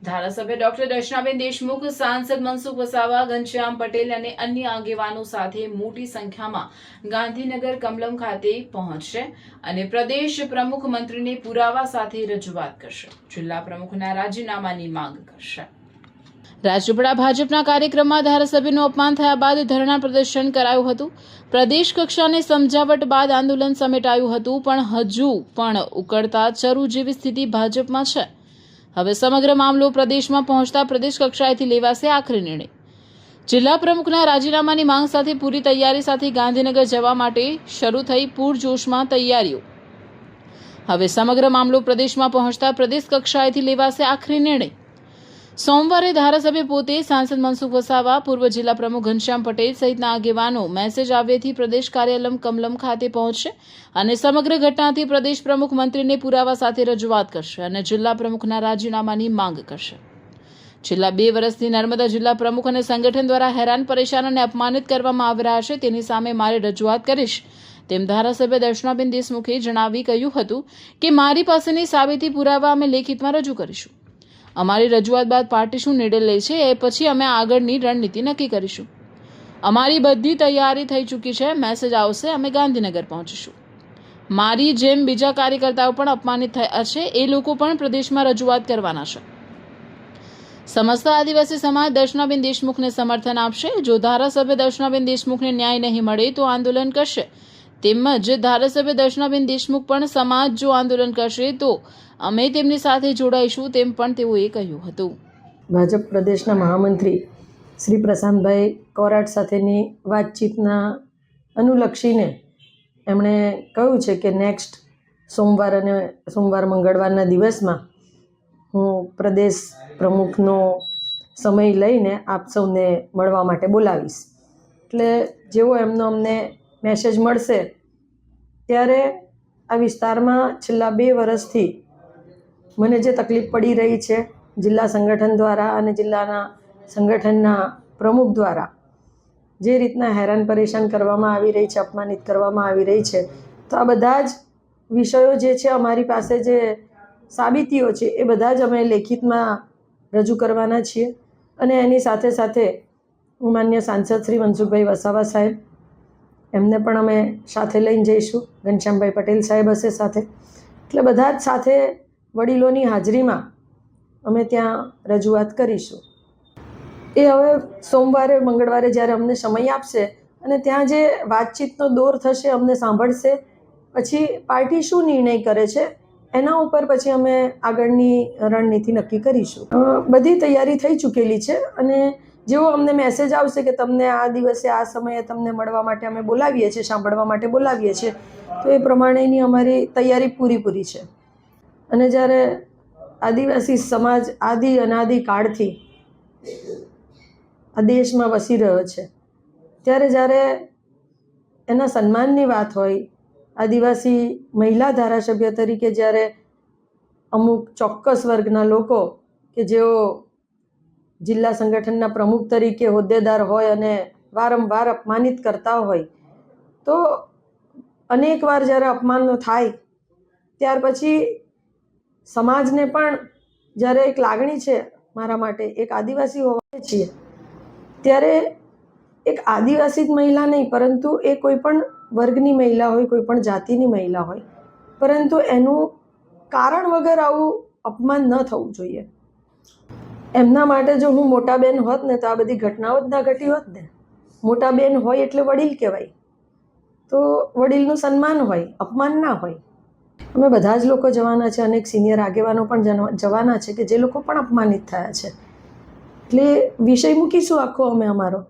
ધારાસભ્ય ડોક્ટર દર્શનાબેન દેશમુખ, સાંસદ મનસુખ વસાવા, ઘનશ્યામ પટેલ અને અન્ય આગેવાનો સાથે મોટી સંખ્યામાં ગાંધીનગર કમલમ ખાતે પહોંચશે અને પ્રદેશ પ્રમુખ મંત્રીને પુરાવા સાથે રજૂઆત કરશે. જિલ્લા પ્રમુખના રાજીનામાની માંગ કરશે. રાજપીપળા ભાજપના કાર્યક્રમમાં ધારાસભ્યનું અપમાન થયા બાદ ધરણા પ્રદર્શન કરાયું હતું. પ્રદેશ કક્ષાને સમજાવટ બાદ આંદોલન સમેટાયું હતું, પણ હજુ પણ ઉકળતા ચરુ જેવી સ્થિતિ ભાજપમાં છે. હવે સમગ્ર મામલો પ્રદેશમાં પહોંચતા પ્રદેશ કક્ષાએથી લેવાશે આખરી નિર્ણય. જિલ્લા પ્રમુખના રાજીનામાની માંગ સાથે પૂરી તૈયારી સાથે ગાંધીનગર જવા માટે શરૂ થઈ પૂરજોશમાં તૈયારીઓ. હવે સમગ્ર મામલો પ્રદેશમાં પહોંચતા પ્રદેશ કક્ષાએથી લેવાશે આખરી નિર્ણય. સોમવારે ધારાસભ્ય પોતે, સાંસદ મનસુખ વસાવા, પૂર્વ જિલ્લા પ્રમુખ ઘનશ્યામ પટેલ સહિતના આગેવાનો મેસેજ આવ્યાથી પ્રદેશ કાર્યાલય કમલમ ખાતે પહોંચશે અને સમગ્ર ઘટનાથી પ્રદેશ પ્રમુખ મંત્રીને પુરાવા સાથે રજૂઆત કરશે અને જિલ્લા પ્રમુખના રાજીનામાની માંગ કરશે. છેલ્લા 2 વર્ષથી નર્મદા જિલ્લા પ્રમુખ અને સંગઠન દ્વારા હેરાન પરેશાન અને અપમાનિત કરવામાં આવી રહ્યા છે, તેની સામે મારે રજૂઆત કરીશ તેમ ધારાસભ્ય દર્શનાબેન દેશમુખે જણાવી કહ્યું હતું કે મારી પાસેની સાબિતી પુરાવા અમે લેખિતમાં રજૂ કરીશું. અમારી રજૂઆત બાદ પાર્ટી શું નિર્ણય લે છે એ પછી અમે આગળની રણનીતિ નક્કી કરીશું. અમારી બધી તૈયારી થઈ ચૂકી છે. મેસેજ આવશે, અમે ગાંધીનગર પહોંચીશું. મારી જેમ બીજા કાર્યકર્તાઓ પણ અપમાનિત થયા છે, એ લોકો પણ પ્રદેશમાં રજૂઆત કરવાના છે. સમસ્ત આદિવાસી સમાજ દર્શનાબેન દેશમુખને સમર્થન આપશે. જો ધારાસભ્ય દર્શનાબેન દેશમુખને ન્યાય નહીં મળે તો આંદોલન કરશે. તેમજ ધારાસભ્ય દર્શનાબેન દેશમુખ પણ સમાજ જો આંદોલન કરશે તો અમે તેમની સાથે જોડાઈશું તેમ પણ તેઓએ કહ્યું હતું. ભાજપ પ્રદેશના મહામંત્રી શ્રી પ્રશાંતભાઈ કોરાટ સાથેની વાતચીતના અનુલક્ષીને એમણે કહ્યું છે કે નેક્સ્ટ સોમવાર મંગળવારના દિવસમાં હું પ્રદેશ પ્રમુખનો સમય લઈને આપ સૌને મળવા માટે બોલાવીશ. એટલે જેવો એમનો અમને મેસેજ મળશે ત્યારે આ વિસ્તારમાં છેલ્લા 2 વર્ષથી મને જે તકલીફ પડી રહી છે, જિલ્લા સંગઠન દ્વારા અને જિલ્લાના સંગઠનના પ્રમુખ દ્વારા જે રીતના હેરાન પરેશાન કરવામાં આવી રહી છે, અપમાનિત કરવામાં આવી રહી છે, તો આ બધા જ વિષયો જે છે, અમારી પાસે જે સાબિતીઓ છે, એ બધા જ અમે લેખિતમાં રજૂ કરવાના છીએ. અને એની સાથે સાથે હું માન્ય સાંસદ શ્રી મનસુખભાઈ વસાવા સાહેબ, એમને પણ અમે સાથે લઈને જઈશું. ઘનશ્યામભાઈ પટેલ સાહેબ હશે સાથે. એટલે બધા જ સાથે વડીલોની હાજરીમાં અમે ત્યાં રજૂઆત કરીશું. એ હવે સોમવારે મંગળવારે જ્યારે અમને સમય આપશે અને ત્યાં જે વાતચીતનો દોર થશે, અમને સાંભળશે, પછી પાર્ટી શું નિર્ણય કરે છે એના ઉપર પછી અમે આગળની રણનીતિ નક્કી કરીશું. બધી તૈયારી થઈ ચૂકેલી છે અને જેવો અમને મેસેજ આવશે કે તમને આ દિવસે આ સમયે તમને મળવા માટે અમે બોલાવીએ છીએ, સાંભળવા માટે બોલાવીએ છીએ, તો એ પ્રમાણેની અમારી તૈયારી પૂરી છે. અને જ્યારે આદિવાસી સમાજ અનાદિ કાળથી આ દેશમાં વસી રહ્યો છે, ત્યારે જ્યારે એના સન્માનની વાત હોય, આદિવાસી મહિલા ધારાસભ્ય તરીકે જ્યારે અમુક ચોક્કસ વર્ગના લોકો કે જેઓ જિલ્લા સંગઠનના પ્રમુખ તરીકે હોદ્દેદાર હોય અને વારંવાર અપમાનિત કરતા હોય, તો અનેકવાર જ્યારે અપમાનો થાય ત્યાર પછી સમાજને પણ જ્યારે એક લાગણી છે મારા માટે, એક આદિવાસી હોવા છીએ, ત્યારે એક આદિવાસી જ મહિલા નહીં, પરંતુ એ કોઈ પણ વર્ગની મહિલા હોય, કોઈ પણ જાતિની મહિલા હોય, પરંતુ એનું કારણ વગર આવું અપમાન ન થવું જોઈએ. એમના માટે જો હું મોટા બેન હોત ને તો આ બધી ઘટનાઓ જ ના ઘટી હોત ને. મોટા બેન હોય એટલે વડીલ કહેવાય, તો વડીલનું સન્માન હોય, અપમાન ના હોય. અમે બધા જ લોકો જવાના છે, અનેક સિનિયર આગેવાનો પણ જવાના છે કે જે લોકો પણ અપમાનિત થયા છે. એટલે વિષય મૂકીશું આખો અમે અમારો.